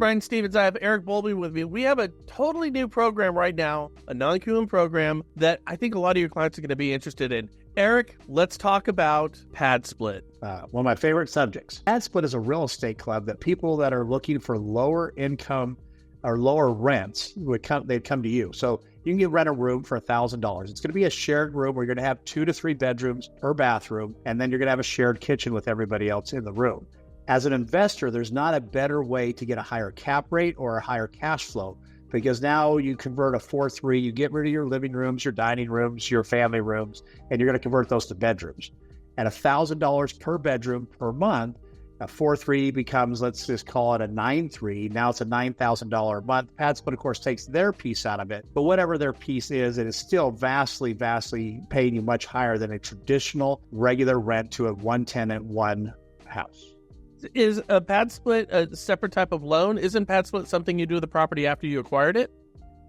Brian Stevens. I have Eric Bowlby with me. We have a totally new program right now, a non-QM program that I think a lot of your clients are going to be interested in. Eric, let's talk about Pad Split. One of my favorite subjects. Pad Split is a real estate club that people that are looking for lower income or lower rents they'd come to you. So you can rent a room for $1,000. It's going to be a shared room where you're going to have 2 to 3 bedrooms per bathroom, and then you're going to have a shared kitchen with everybody else in the room. As an investor, there's not a better way to get a higher cap rate or a higher cash flow, because now you convert a 4-3, you get rid of your living rooms, your dining rooms, your family rooms, and you're going to convert those to bedrooms. At $1,000 per bedroom per month, a 4-3 becomes, let's just call it a 9-3. Now it's a $9,000 a month. Pad Split, of course, takes their piece out of it, but whatever their piece is, it is still vastly paying you much higher than a traditional regular rent to a one-tenant, one house. Is a Pad Split a separate type of loan? Isn't Pad Split something you do with the property after you acquired it?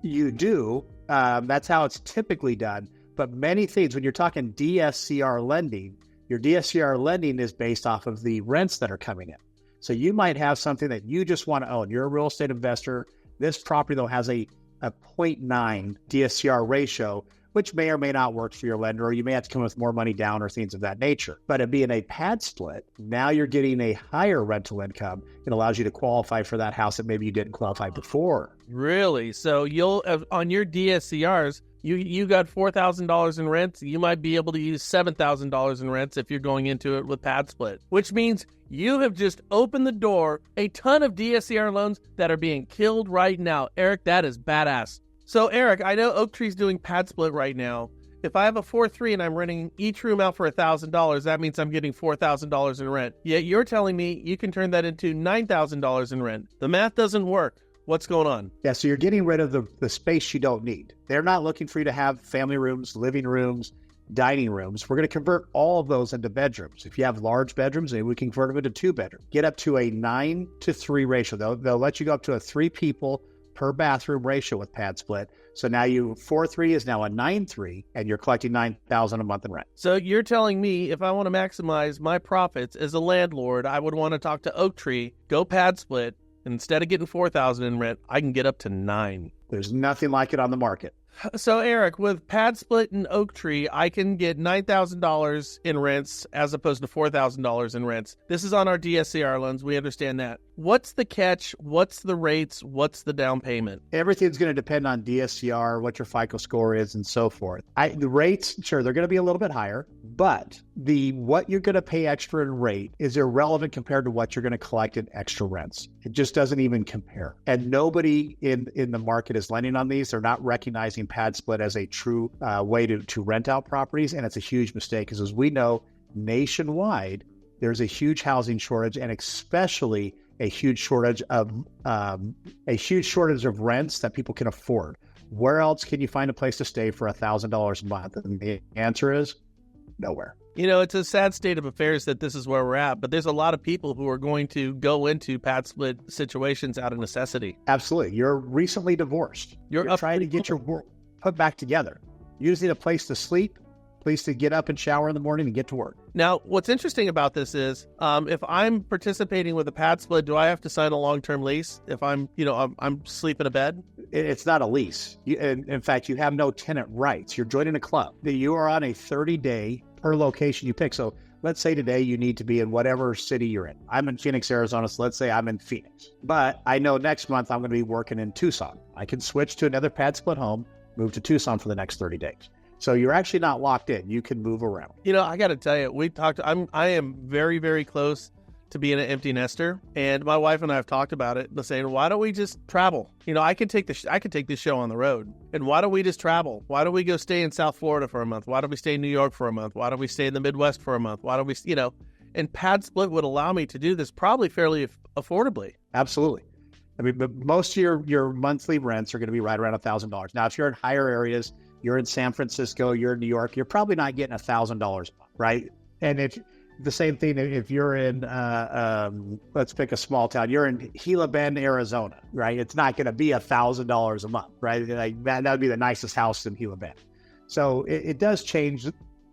You do. That's how it's typically done. But many things, when you're talking DSCR lending, your DSCR lending is based off of the rents that are coming in. So you might have something that you just want to own. You're a real estate investor. This property, though, has a 0.9 DSCR ratio, which may or may not work for your lender, or you may have to come with more money down or things of that nature. But it being a Pad Split, now you're getting a higher rental income. It allows you to qualify for that house that maybe you didn't qualify before. Really? So you'll, on your DSCRs, you got $4,000 in rents. You might be able to use $7,000 in rents if you're going into it with Pad Split, which means you have just opened the door a ton of DSCR loans that are being killed right now. Eric, that is badass. So, Eric, I know Oak Tree's doing Pad Split right now. If I have a 4-3 and I'm renting each room out for $1,000, that means I'm getting $4,000 in rent. Yet you're telling me you can turn that into $9,000 in rent. The math doesn't work. What's going on? Yeah, so you're getting rid of the space you don't need. They're not looking for you to have family rooms, living rooms, dining rooms. We're going to convert all of those into bedrooms. If you have large bedrooms, maybe we can convert them into 2 bedrooms. Get up to a 9-to-3 ratio. They'll let you go up to a 3 people per bathroom ratio with Pad Split. So now 4-3 is now a 9-3, and you're collecting $9,000 a month in rent. So you're telling me if I want to maximize my profits as a landlord, I would want to talk to Oak Tree, go Pad Split, and instead of getting $4,000 in rent, I can get up to $9,000. There's nothing like it on the market. So, Eric, with Pad Split and Oak Tree, I can get $9,000 in rents as opposed to $4,000 in rents. This is on our DSCR loans. We understand that. What's the catch? What's the rates? What's the down payment? Everything's going to depend on DSCR, what your FICO score is, and so forth. The rates, sure, they're going to be a little bit higher, but what you're going to pay extra in rate is irrelevant compared to what you're going to collect in extra rents. It just doesn't even compare. And nobody in the market is lending on these. They're not recognizing Pad Split as a true way to rent out properties, and it's a huge mistake because, as we know, nationwide, there's a huge housing shortage, and especially a huge shortage of rents that people can afford. Where else can you find a place to stay for $1,000 a month? And the answer is nowhere. You know, it's a sad state of affairs that this is where we're at, but there's a lot of people who are going to go into Pad Split situations out of necessity. Absolutely. You're recently divorced. You're trying to get your work put back together. You just need a place to sleep, place to get up and shower in the morning and get to work. Now, what's interesting about this is if I'm participating with a Pad Split, do I have to sign a long-term lease if I'm sleeping in a bed? It's not a lease. In fact, you have no tenant rights. You're joining a club. You are on a 30-day per location you pick. So let's say today you need to be in whatever city you're in. I'm in Phoenix, Arizona, so let's say I'm in Phoenix. But I know next month I'm going to be working in Tucson. I can switch to another Pad Split home, move to Tucson for the next 30 days. So you're actually not locked in. You can move around. You know, I got to tell you, I am very, very close to being an empty nester, and my wife and I have talked about it, saying, why don't we just travel? You know, I could take this show on the road, and why don't we just travel? Why don't we go stay in South Florida for a month? Why don't we stay in New York for a month? Why don't we stay in the Midwest for a month? Why don't we, and Pad Split would allow me to do this probably fairly affordably. Absolutely. I mean, but most of your monthly rents are going to be right around $1,000. Now, if you're in higher areas, you're in San Francisco, you're in New York, you're probably not getting $1,000 a month, right? And if the same thing, if you're in, let's pick a small town, you're in Gila Bend, Arizona, right? It's not going to be $1,000 a month, right? Like that would be the nicest house in Gila Bend. So it does change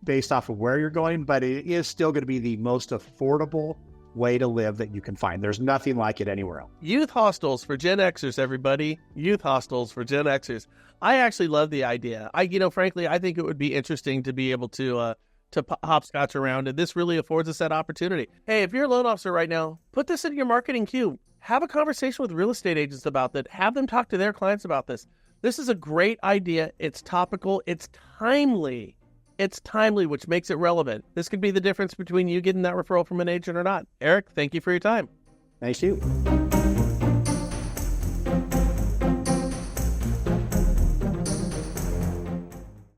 based off of where you're going, but it is still going to be the most affordable way to live that you can find. There's nothing like it anywhere else. Youth hostels for Gen Xers, everybody. Youth hostels for Gen Xers. I actually love the idea. Frankly, I think it would be interesting to be able to hopscotch around, and this really affords us that opportunity. Hey, if you're a loan officer right now, put this in your marketing queue. Have a conversation with real estate agents about that. Have them talk to their clients about this. This is a great idea. It's topical. It's timely. It's timely, which makes it relevant. This could be the difference between you getting that referral from an agent or not. Eric, thank you for your time. Thank you.